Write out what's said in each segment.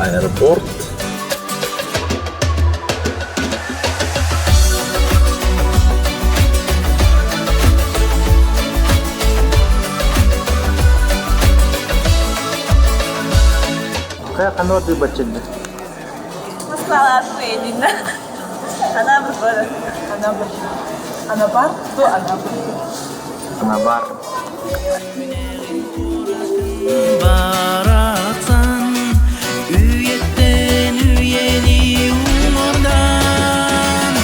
аэропорт. Kayak kan waktu baca deh. Masalah aku ini nah. Anaabыр. Aнаабыр tuh Aнаабыр. Aнаабыр. Баратсан үйеттен үйени умордан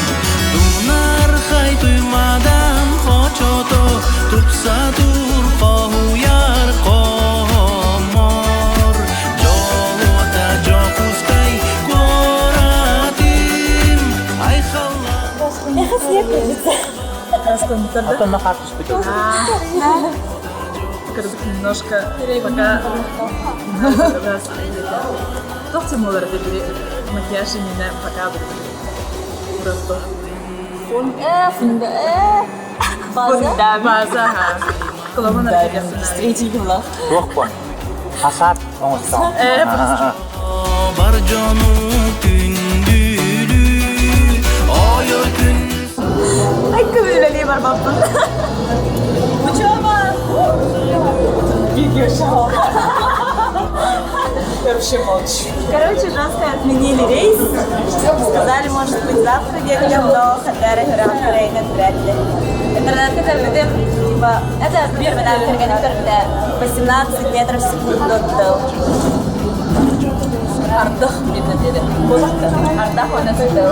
Дунар хай туймадан хочото тупса тур қоуяр қомор Жолуата жопускай коратим Айхалла Антон на карту спитал. Кырдык немножко пока Тоқсы молар дебири макияж именно пока просто база коломана Стратегия. Yok bu. Hasat olsa. Бар жону күндүлү Ойо күн Ay kıvırleliği var babam. Uçağı var. Видео шоу. Короче, жестко отменили рейс. Сказали, может быть, завтра вечером, но хотели вряд ли. Интернет видим, типа, это первый номер, который 18 метров в секунду отдал. Ардах видно dedi. Ардах ona söyledi.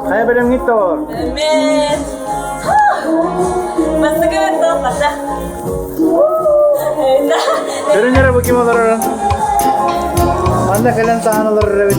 Saya belum ngitor. Amin. Masuk ke betul masa. Görünür bu kim olur orang? Anda kalian tahan olur Revit.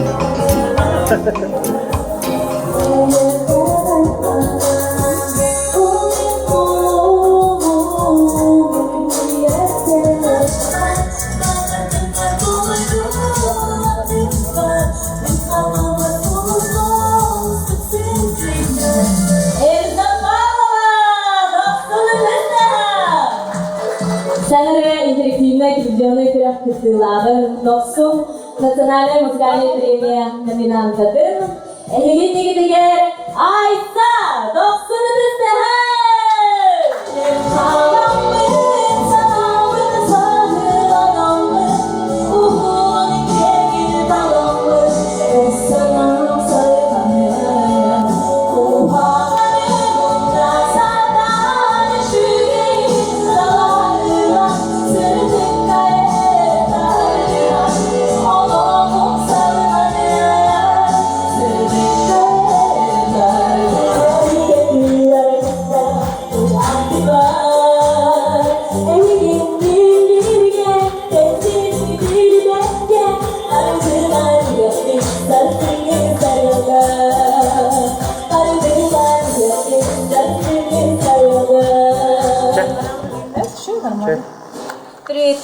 Видеону кырактысылабын Носум национальный музыкальный премия номинантатын Эгегетегетегер Айса Доксуны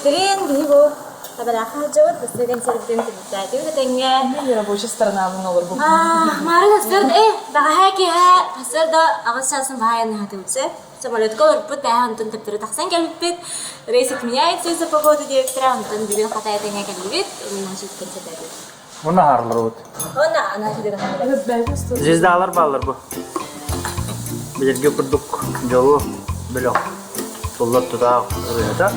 Трин, гневу. Табараха джот, посредин сердцем тетяти, утенге. Не рабочая сторона много. Марина сперд, багаки ха, сперда, агассан баайна хатуце. Самолет колор пут баа Антон тептер таксан келбит. Рейсит меняется из-за погоды директора Антон бирин хатает эне келбит. Нашит кэнсиэртии. Ona harlar ot. Ona ana хидер. Звездаlar ballar bu. Bilirge kurduk jolu bilo. Sollar tuta uruyata.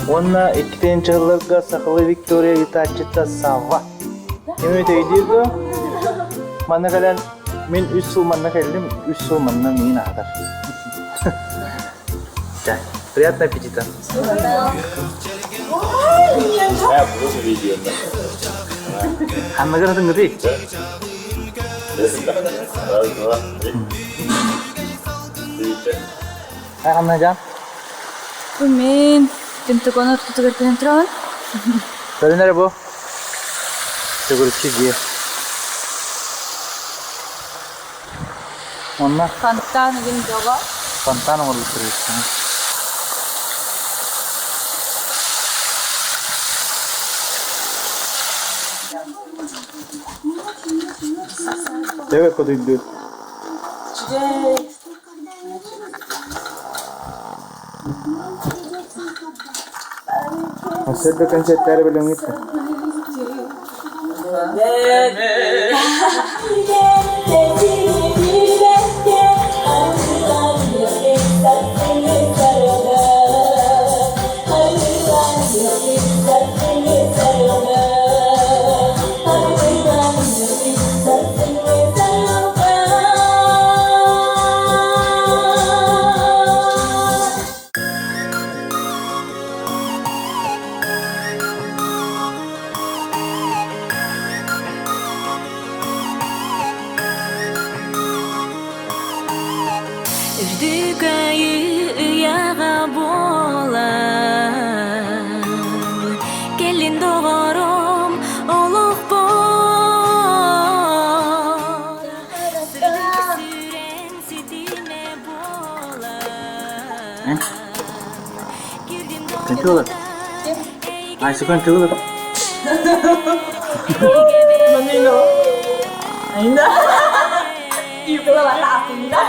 Ona ikkinchi yillarga Saxlı Viktoriya yetakchisi Sava. Nima deydi? Mana kalan men 3 yil manna keldim, 3 yil manna men adar. Так, приятного аппетита. Просто видео. Hamma garadın gidi. Раз, два, три. Hamma can. Мен тентоконор тутугартен трон. Görünür bu. Tegurçi diye. Onlar Кантан гин жого. spontan olur turuyorsun. Evet, koduydu. Masih ada konsepnya belum itu. Controller. Nice controller. Manilo. Ainda. Ibu lah lapinda.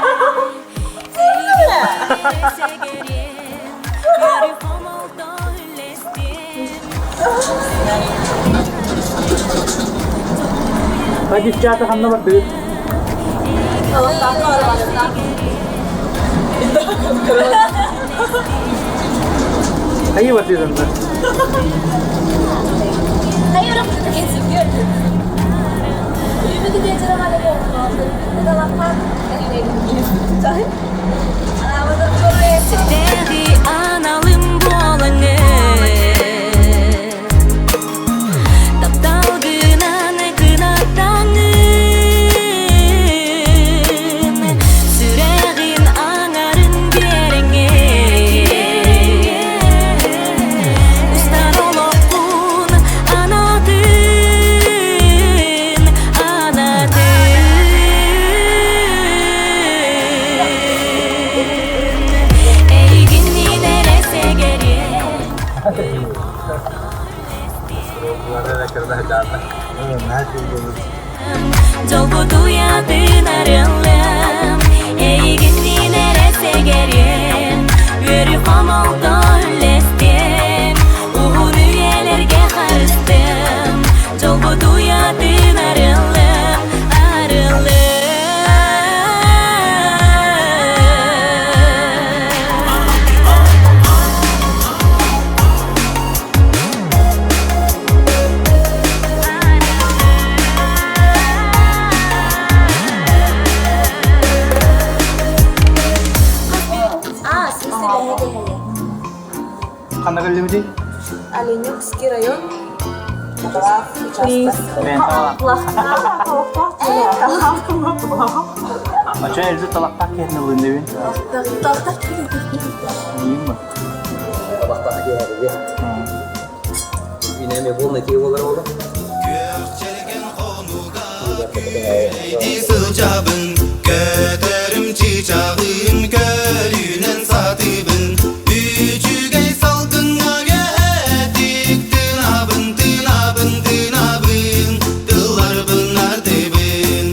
Hadi çağatı hamle bak dedi. Hayır bak dedi onlar. Hayır orang kita kensir. Ibu kita cara mana dia? Kita lapar. Anaabır koruyor. Dedi analım bolanı. Tapdalgınanı kınattanın. Süreğin anarın bir Жолбуту ятын арылым Эйгинни нересе керем Өрі қамалда үлестем Уғын үйелерге қарыстым Жолбуту ятын арылым Қандай көлемде? Оленинский район. Участок. Мен Ача елді талақтақ кетіне өңде бен? Талақтақ келеді. Дейін ба? Талақтақ келеді. Үйнеме болна кей олар олар. Сылдьябын, көтөрүм чичагын көлүнөн сатыбын. Үчүгей салкынга этик тынабын, тынабын, тынабын, тыларбын артыбын.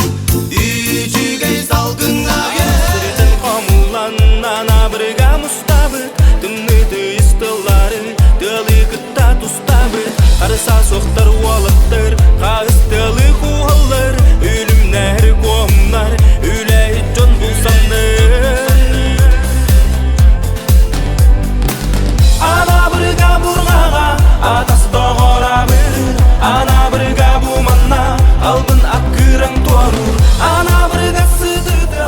Үчүгей салкынга этик комулан Анаабырга мустабы, тымныты истылары, тылыкытта тустабы, карыса соқтар уалыктыр, кагыстылы куаллар, үлүмнәр комнар, үләй жон булсанныр. Анаабырга бургага, атасы догорабыр, Анаабырга буманна, албын аккырың туарур, Анаабырга сыдыды.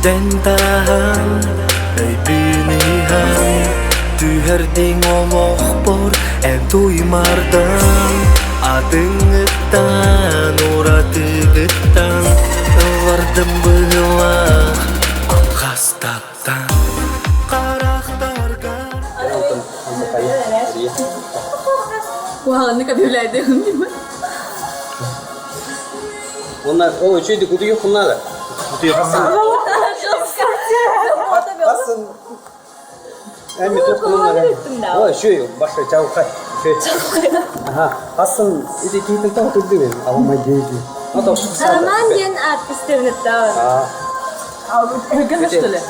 Dentahan ay pinihan Tüherding olok por en tuymardan Adınıttan oratıgıttan Vardım bıgılar Kastaktan Karaktarga Wah, ini kabilaydı değil mi? Onlar o üçüydü kudu yok bunlar da. Kutu yapasın. Basın. En bir top bunlar. O şu yok. Başka çabuk kay. Aha. Basın. İdi kitin tam tutdu benim. Ama geldi. O da. Araman diyen artistlerini de. Ögün üstüle.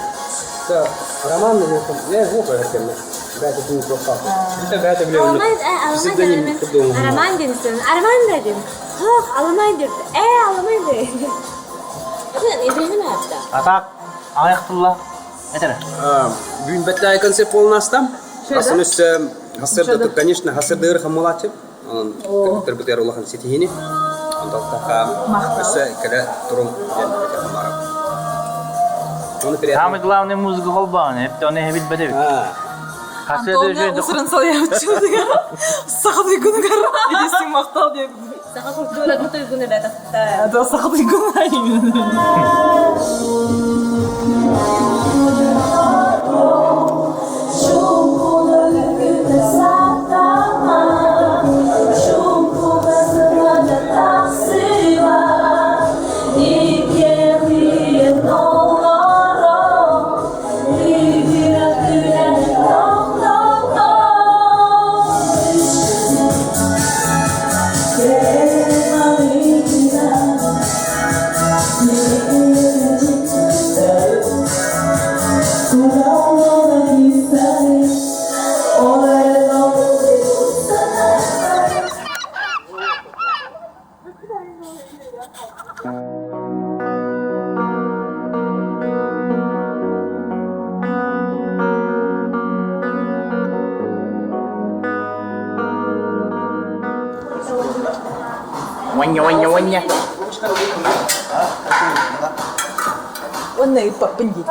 Araman mı yok? Ne bu kadar kemer? Ben de bunu çok fazla. İşte ben de biliyorum. Araman diyen istiyorum. Araman dedim. Alamayın dedi. Alamayın dedi. İbrahim hatta. Atak, ayaktılla. Yeter. Bugün betlay konsept olmazsam. Aslında hasırda конечно hasırdır hamulaçı. Terbiter Allah'ın setihini. Ondan sonra mesela kada durum Самый главный музыка холбаны. Hep de onu hep bedevik. Антон ya ısırın salaya uçuyordu ya. Sağ duygunu kara. Edesi maktal diye. Saka kultura itu guna data. Ada sağ duygunu ayın. Ваня. 오늘 바쁜 기대.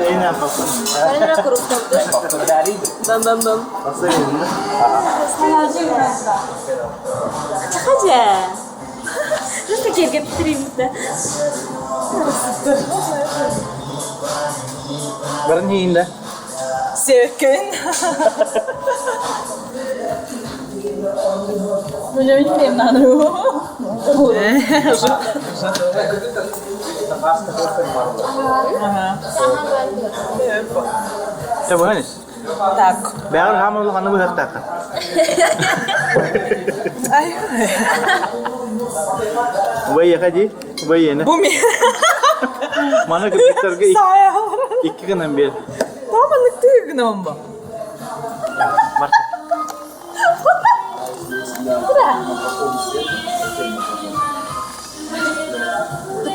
Ini apa? Kalian kurus tuh. 난. Aja. Terus kayak terima. Barang indah. Sevken. Нужно видеть надо. Coba kan? Так. Biar kamu lu kan udah tak. Bayya kaji, bayya ne? Bumi. Mana kepikiran Saya. iki kan ambil. Tamam tık namba. Marta.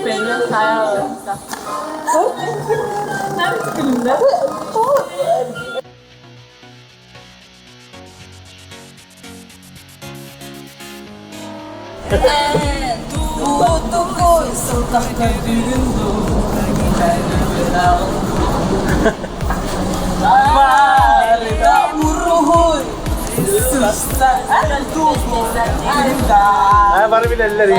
Pengen saya. Baru bila lari.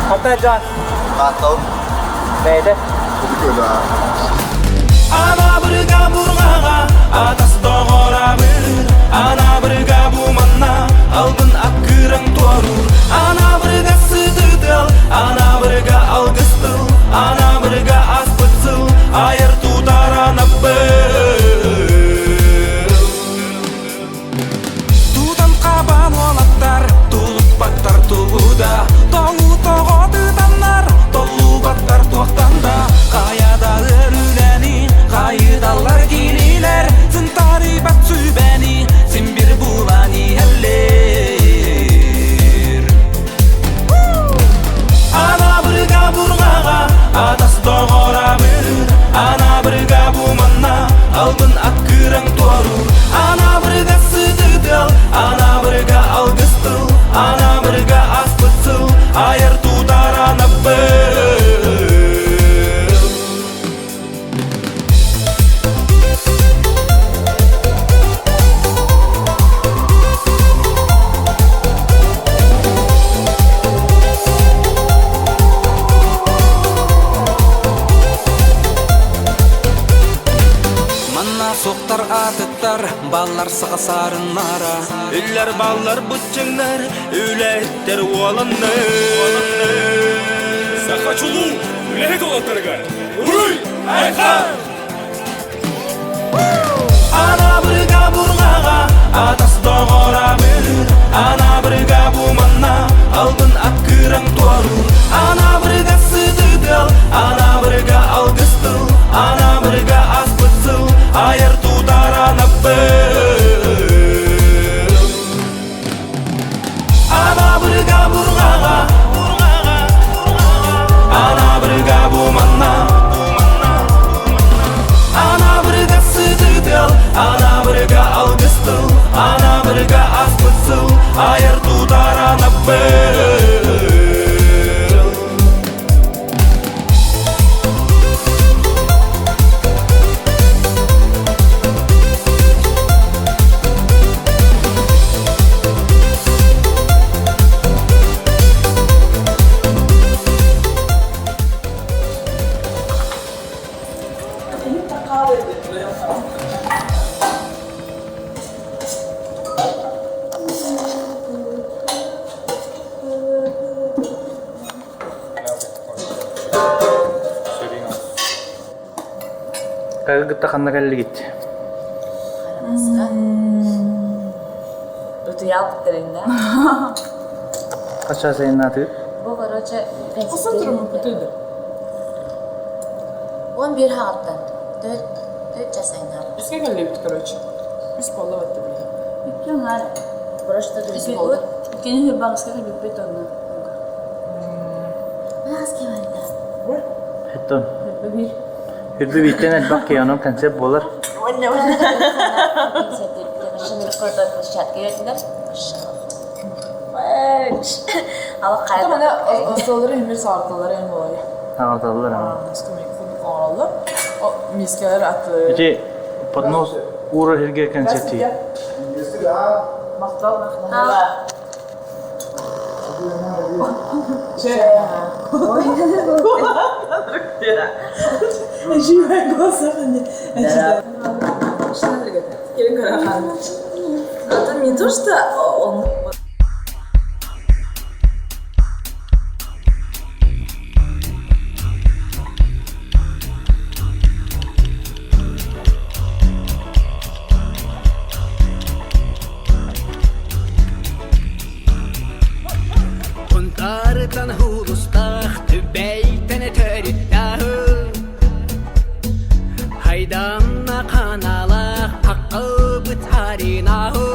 Apa John? Антон. Beda. Анаабырга бургага атас тогорабыр Анаабырга буманна албын аккырың туарур Анаабырга сыдыдыл Анаабырга алгыстыл Анаабырга аспытсыл айыр тутар Анаабыр Тутан кабан олаттар тулуп баттар тулуда Тоңу тогоды таннар толу баттар туактанда Каяда өрүлени кайдалар килилер Зынтары бат сүйбени сен бир булани эллер Анаабырга бургага атас тогорабыр Анаабырга буманна албын аккырың туарур Анаабырга сыдыдыл Анаабырга алгыстыл Анаабырга аспытсыл айыр тутар Анаабыр Соқтар атыттар, баллар сағасарын ара Үллер баллар бұтчыңдар, үләйттер уалынны Сақачулу, үләйт олаттарға Уруй, айқан! Анаабырга бургага, атас тогорабыр Анаабырга буманна, албын аккырың туарур Анаабырга сыдыдыл, Анаабырга алгыстыл Анаабырга аспытсыл айыр тутар Анаабыр Анаабырга бургага Анаабырга буманна Анаабырга сыдыдыл Анаабырга алгыстыл Анаабырга аспытсыл айыр тутар Анаабыр Кайгытта ханна келли гит. Itu ya terina. Kaça sayınatı? Bu короче Кусун туруму бүтүдү. 11 hafta. 4 жасайна. Бизге келебит, короче. Биз болуп атты бир. Юңар. Просто biz болду. Кини хурбагыска келип бетонна. Багыска валда. Hetton. Bir. Hürbü bitten el bak ki onun konsept bolar. Şimdi rekorda koşacak gerekler. Ama Ата мана осталары эмир саарталары эми болой. Ağırdalılar ama. Скамейканы коңалды. О мискалар аты. Ece podnos uğra herge konsepti. Мактал. Живая голосование. Что надо говорить? Келин карахан. Это не то, что он... Tartan hulustaq tübeytene törüttahı Haydanna kanalaq haqqı bıtarinahu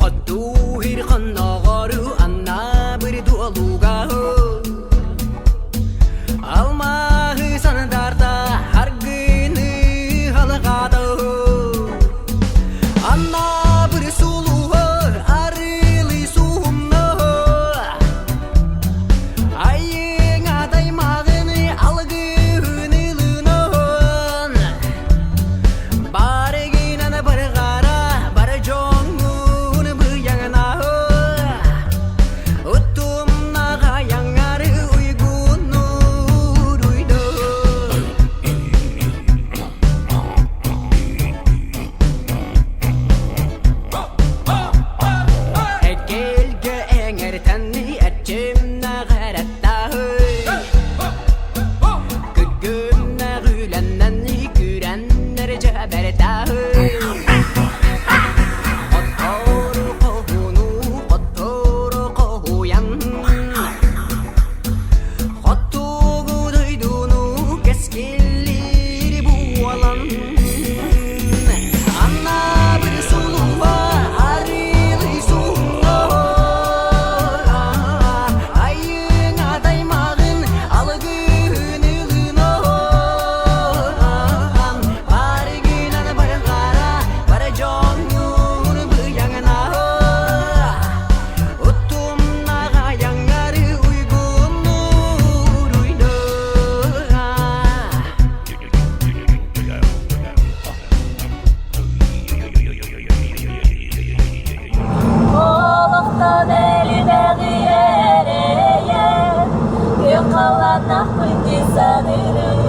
Adduhir qannağarı Aнаабыр dualugahu Almahı sandarda har günü halaqadahu Aнаабыр suluhu arılı suhumna Ayın adaymağını algın ilunun Bari ginen bargara bar jongun bıyana Utumna gayangar uygunur uydu Ekelge engertenni etçimna garattahı Gügümna gülennenni gürenler cebertahı Ottoru kohunu ottoru kohuyan Hottugu duydunu keskillir bu alan Aнаабыр suluğa arılı suhumna Ayın adaymağın algın ilunun Bari günen bargara bar jongun bıyana Utumna gayangar uygunur uydu Oluktan elime giyereye Yukalanah kundi sanırım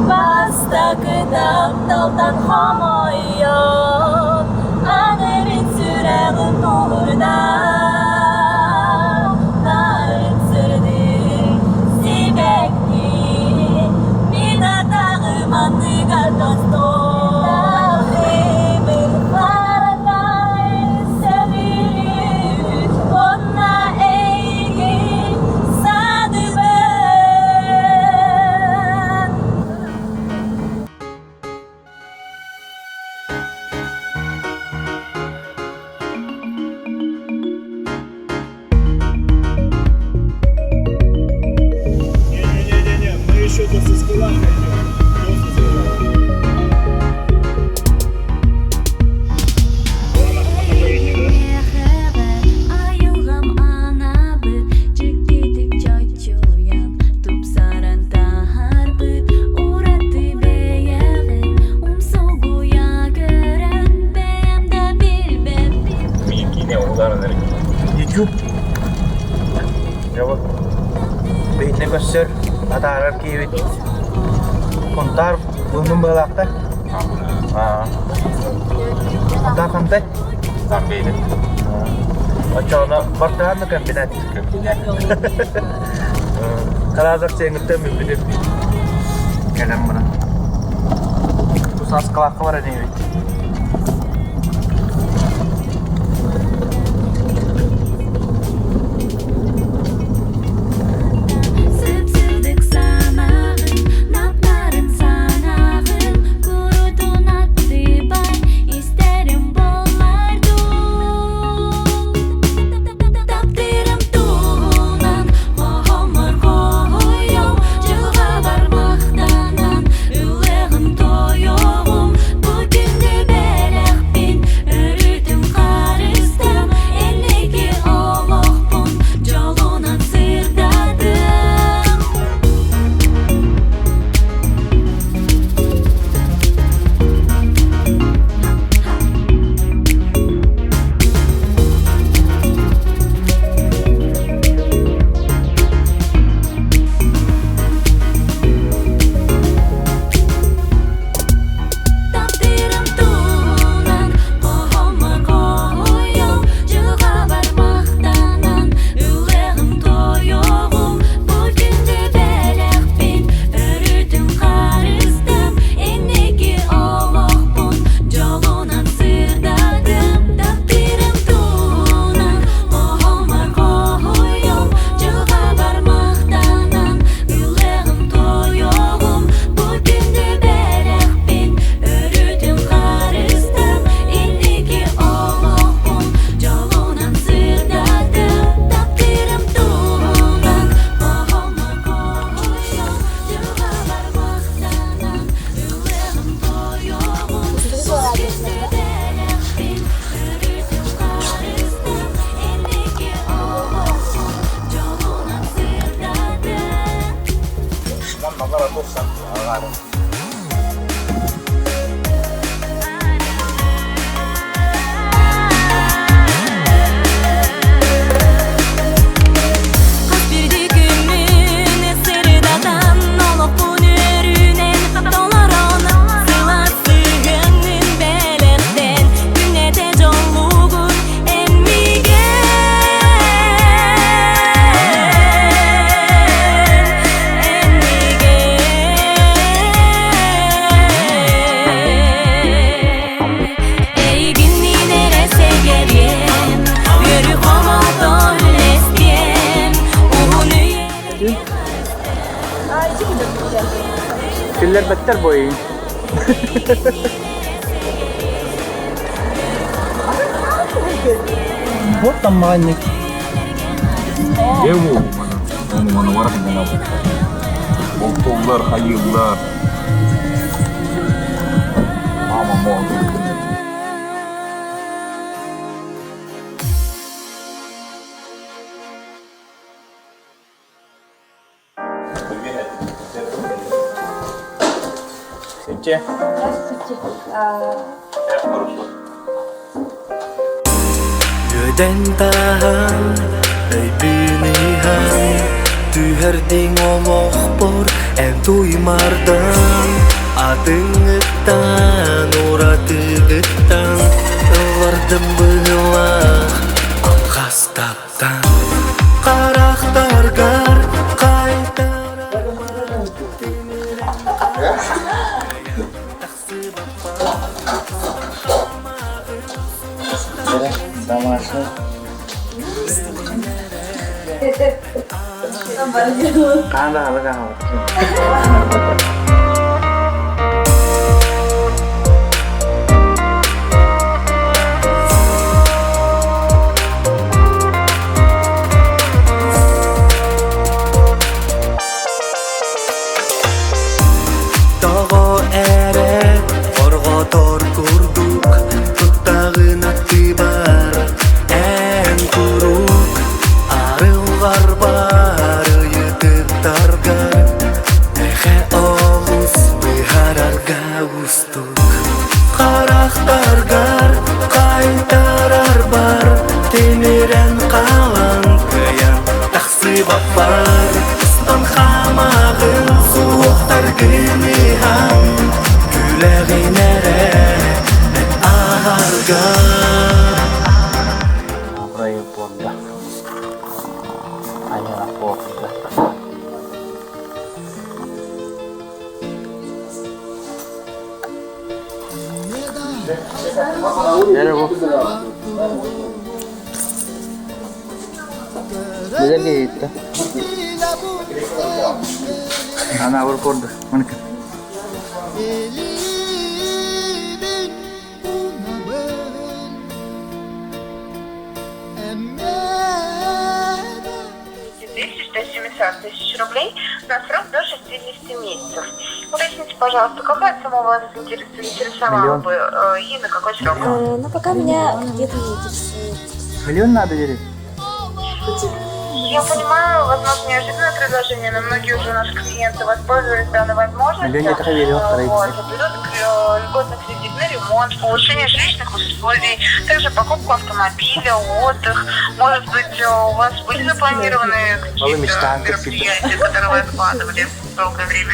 Basta kıdam daldan homoyon Anırın süreğin nurda Narın sürdü Sibekki Mina dağım anlıgar dostum Не-не-не, мы еще тут со скулами идем. Просто скулами. Ладно, надо выйти, да? Ayılgam Aнаабыр Çıktıdık çocuğum Tupsaran taharbıt Uğradı beyeğim Umsoğuya gören Beyemde bilmem Киинэ улууһуар YouTube. Jawab. Beytne köstör. Adalar kiyit. Kontar bunun balakta. Ata kantay. Там бейли. Açağına bartağını kombinat çıkıyor. Karazak çengirte mümkün. Gelen bana. Bu sas kalakı var ne? Filler better boy. Вот там маленький. Evo mana var mı? Boltollar, hayırlar. Ama mor. Сече. Yöden tahan, öybünihan Tüherding oloq bor, en tuymardan Adıngıttan, oratıgıttan Vardım bıhlaq, alqastaptan Qaraqtargar, qaytara Домашний. Kanda halı kan halı. Dağa ere, orga tor kurduk Tuttağın attı bar, en kuruk Arılar barı yıtıp targar Ehe oğuz bihararga ustuk Qaraqtargar qaytarar bar Temiren qalan kıyan taksi bapar Ustan xamağın soğuktar gülühan Güleğinere aharga Burayı pon. Ayana korktu. Nerede bu? Güzel gitti. Aнаабыр kurdu. Mümkün. Тысяч рублей на срок до 60 месяцев. Уточните, пожалуйста, какая сумма вас интересовала бы и на какой срок? Ну, пока меня где-то не интересует. Миллион надо верить. Я понимаю, возможно, неожиданное предложение, но многие уже наши клиенты воспользовались данной возможностью. Миллион это верю. Берут льготный кредит на ремонт, улучшение жилищных условий, также покупку автомобиля, отдых. Может быть, у вас были запланированы какие-то мероприятия, которые вы откладывали долгое время?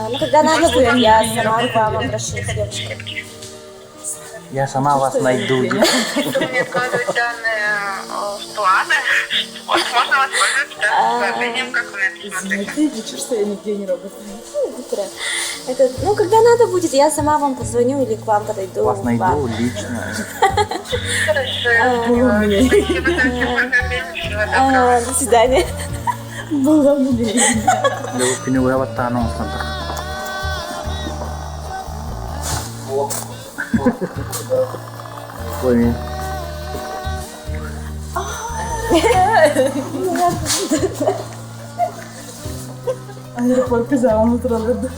Ну, когда надо будет, я сама к вам обращусь, девушка. Я сама вас найду. Если вы не откладываете данные планы, вот можно воспользоваться данным предложением, как вы на это смотрите. Извините, ничего, что я нигде не работаю. Это, ну, когда надо будет, я сама вам позвоню или к вам подойду. Вас найду лично. Хорошо. Спасибо за все. До свидания. Было мне. Леву пиню я вот тану станта. Ой. Aeroport kızağımı turaladı.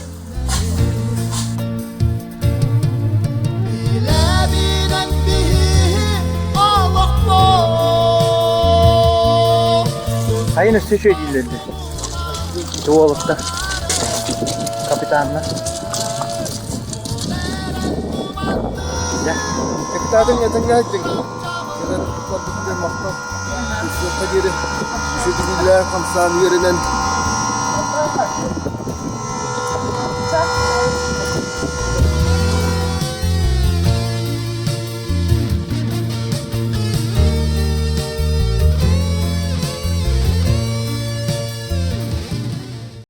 Hayır, üstü şey değildi. Tuvalıkta. Kapitanla. Ya. Капитаным я тогда этим. Когда подпустил махтал. Все ходили. Еще бизнес комсан веренен.